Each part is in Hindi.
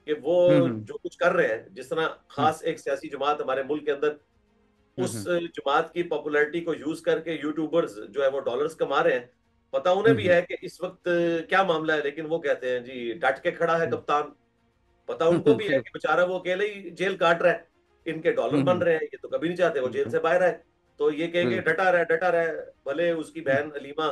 कि वो हम्म जो कुछ कर रहे हैं, जिस तरह हम्म खास एक सियासी जमात हमारे मुल्क के अंदर उस हम्म जमात की पॉपुलैरिटी को यूज करके यूट्यूबर्स जो है वो डॉलर्स कमा रहे हैं। पता उन्हें हम्म भी हम्म है कि इस वक्त क्या मामला है, लेकिन वो कहते हैं जी डट के खड़ा है हम्म कप्तान। पता उनको भी है बिल्कुल। कि बेचारा वो अकेले ही जेल काट रहा है, इनके डॉलर बन हम्म रहे हैं, ये तो कभी नहीं चाहते वो जेल हम्म से बाहर आए। तो ये कहेंगे बिल्कुल। डटा रहा है। भले उसकी हम्म बहन अलीमा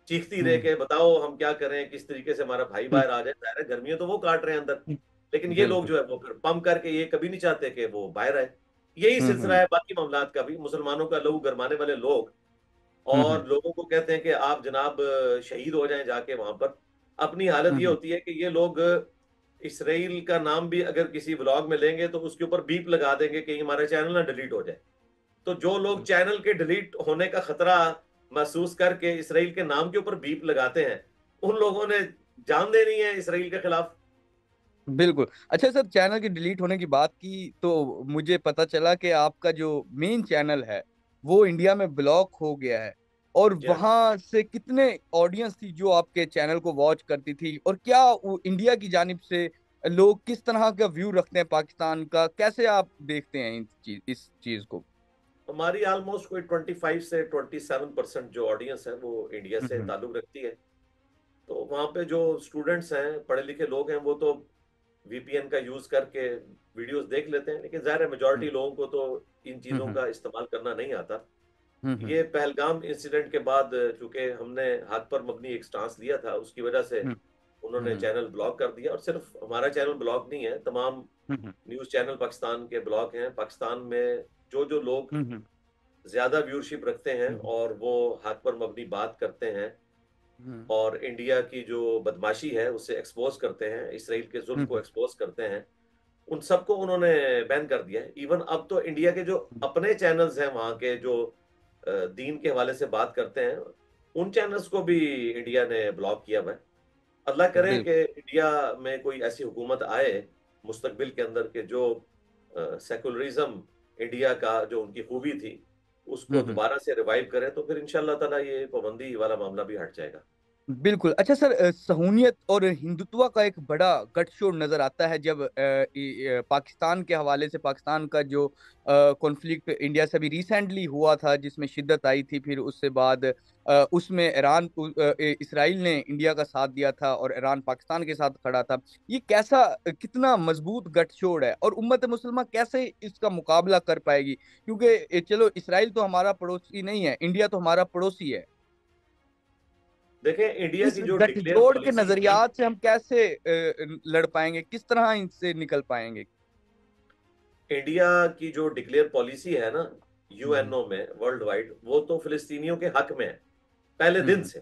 चीखती रहे हम्म कि बताओ हम क्या करें, किस तरीके से हमारा भाई हम्म बाहर आ जाए, जाहिर है गर्मियों तो वो काट रहे हैं अंदर। लेकिन ये लोग बिल्कुल। जो है वो फिर पंप करके ये कभी नहीं चाहते कि वो बाहर आए। यही सिलसिला हम्म है बाकी मामलात का भी, मुसलमानों का लहू गरमाने वाले लोग हम्म और लोगों को कहते हैं कि आप जनाब शहीद हो जाएं जाके वहां पर। अपनी हालत ये हम्म होती है कि ये लोग इसराइल का नाम भी अगर किसी व्लॉग में लेंगे तो उसके ऊपर बीप लगा देंगे कि हमारा चैनल ना डिलीट हो जाए। तो जो लोग चैनल के डिलीट होने का खतरा महसूस करके इसराइल के नाम के ऊपर बीप लगाते हैं, उन लोगों ने जान देनी है इसराइल के खिलाफ। बिल्कुल। अच्छा सर, चैनल की डिलीट होने की बात की तो मुझे पता चला कि आपका जो मेन चैनल है वो इंडिया में ब्लॉक हो गया है। और जी हाँ। वहां से कितने ऑडियंस थी जो आपके चैनल को वॉच करती थी, और क्या इंडिया की जानिब से लोग किस तरह का व्यू रखते हैं पाकिस्तान का, कैसे आप देखते हैं इस चीज को? हमारी ऑलमोस्ट कोई 25 से 27% जो ऑडियंस है वो इंडिया से हम्म ताल्लुक रखती है। तो वहाँ पे जो स्टूडेंट्स हैं, पढ़े लिखे लोग हैं, वो तो वीपीएन का यूज करके वीडियोस देख लेते हैं, लेकिन जाहिर है हम्म मेजोरिटी लोगों को तो इन चीज़ों हम्म का इस्तेमाल करना नहीं आता। हम्म ये पहलगाम इंसिडेंट के बाद चूंकि हमने हाथ पर मबनी एक स्टांस लिया था, उसकी वजह से हम्म उन्होंने हम्म चैनल ब्लॉक कर दिया। और सिर्फ हमारा चैनल ब्लॉक नहीं है, तमाम हम्म न्यूज़ चैनल पाकिस्तान के ब्लॉक हैं। पाकिस्तान में जो जो लोग हम्म ज्यादा व्यूअरशिप रखते हैं हम्म और वो हाथ पर मबनी बात करते हैं हम्म और इंडिया की जो बदमाशी है उसे एक्सपोज करते हैं, इसराइल के जुल्म को हम्म एक्सपोज करते हैं, उन सबको उन्होंने बैन कर दिया है। इवन अब तो इंडिया के जो अपने चैनल्स हैं वहाँ के जो दीन के हवाले से बात करते हैं, उन चैनल्स को भी इंडिया ने ब्लॉक किया हुआ है। अल्लाह करे बिल्कुल। कि इंडिया में कोई ऐसी हुकूमत आए मुस्तकबिल के अंदर के जो सेकुलरिज्म इंडिया का जो उनकी खूबी थी उसको हम्म दोबारा से रिवाइव करे, तो फिर इंशाल्लाह ताला ये पाबंदी वाला मामला भी हट जाएगा। बिल्कुल। अच्छा सर, सहूनियत और हिंदुत्व का एक बड़ा गठजोड़ नजर आता है जब पाकिस्तान के हवाले से, पाकिस्तान का जो कॉन्फ्लिक्ट इंडिया से भी रिसेंटली हुआ था जिसमें शिद्दत आई थी, फिर उससे बाद उसमें इसराइल ने इंडिया का साथ दिया था और ईरान पाकिस्तान के साथ खड़ा था। ये कैसा, कितना मजबूत गठजोड़ है, और उम्मत मुसलमान कैसे इसका मुकाबला कर पाएगी? क्योंकि चलो इसराइल तो हमारा पड़ोसी नहीं है, इंडिया तो हमारा पड़ोसी है। देखें, इंडिया इस की जो डिक्लेयर गठजोड़ के पॉलिसी थी, नजरियात से हम कैसे लड़ पाएंगे, किस तरह इनसे निकल पाएंगे? इंडिया की जो डिक्लेयर पॉलिसी है ना हम्म यूएनओ में वर्ल्ड वाइड, वो तो फिलिस्तीनियों के हक में है पहले दिन हम्म से।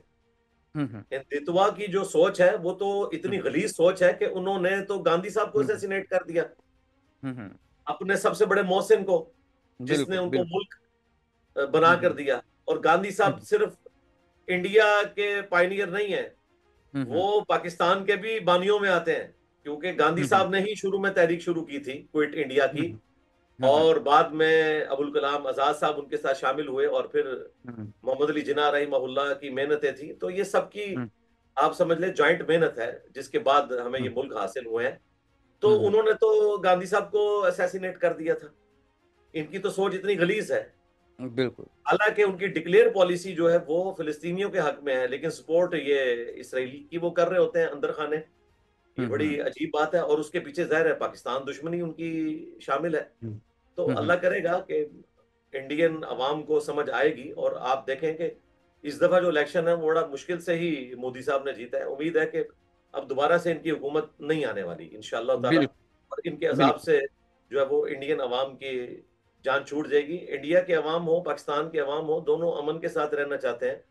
हम्म हिंदुत्वा की जो सोच है वो तो इतनी हम्म गलीज सोच है कि उन्होंने तो गांधी साहब को हम्म असैसिनेट कर दिया, हम्म अपने सबसे बड़े मोहसिन को, जिसने बिल्कुल उनको बिल्कुल। मुल्क बना कर हम्म दिया। और गांधी साहब हम्म सिर्फ इंडिया के पायनियर नहीं है, हम्म वो पाकिस्तान के भी बानियों में आते हैं, क्योंकि गांधी हम्म साहब ने ही शुरू में तहरीक शुरू की थी क्विट इंडिया की। हम्म हम्म और बाद में अबुल कलाम आजाद साहब उनके साथ शामिल हुए और फिर हम्म मोहम्मद अली जिन्ना रहीमहुल्लाह की मेहनतें थी। तो ये सबकी हम्म आप समझ लें जॉइंट मेहनत है, जिसके बाद हमें ये हम्म मुल्क हासिल हुए हैं। तो हम्म उन्होंने तो गांधी साहब को असैसिनेट कर दिया था। इनकी तो सोच इतनी गलीज है। बिल्कुल। हालांकि उनकी डिक्लेयर पॉलिसी जो है वो फिलिस्तीनियों के हक में है, लेकिन सपोर्ट ये इसराइली की वो कर रहे होते हैं अंदर खाने। ये बड़ी हम्म अजीब बात है और उसके पीछे जाहिर है पाकिस्तान दुश्मनी उनकी शामिल है। हम्म तो हम्म अल्लाह करेगा कि इंडियन अवाम को समझ आएगी और आप देखें कि इस दफा जो इलेक्शन है वो बड़ा मुश्किल से ही मोदी साहब ने जीता है। उम्मीद है कि अब दोबारा से इनकी हुकूमत नहीं आने वाली इंशाअल्लाह ताला। बिल्कुल और इनके अजाब बिल्कुल से जो है वो इंडियन अवाम की जान छूट जाएगी। इंडिया के अवाम हो, पाकिस्तान के अवाम हो, दोनों अमन के साथ रहना चाहते हैं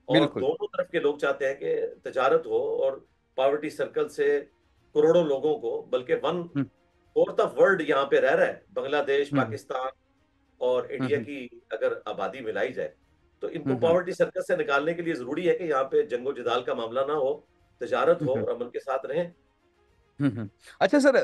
और बिल्कुल। दोनों तरफ के लोग चाहते हैं कि तजारत हो और पॉवर्टी सर्कल से करोड़ों लोगों को, बल्कि one hmm fourth of world यहाँ पे रह रहा है, बांग्लादेश, हम्म पाकिस्तान और इंडिया हम्म की अगर आबादी मिलाई जाए, तो इनको हम्म पॉवर्टी सर्कल से निकालने के लिए जरूरी है कि यहाँ पे जंगो जदाल का मामला ना हो, तजारत हो हम्म और अमन के साथ रहें। अच्छा सर,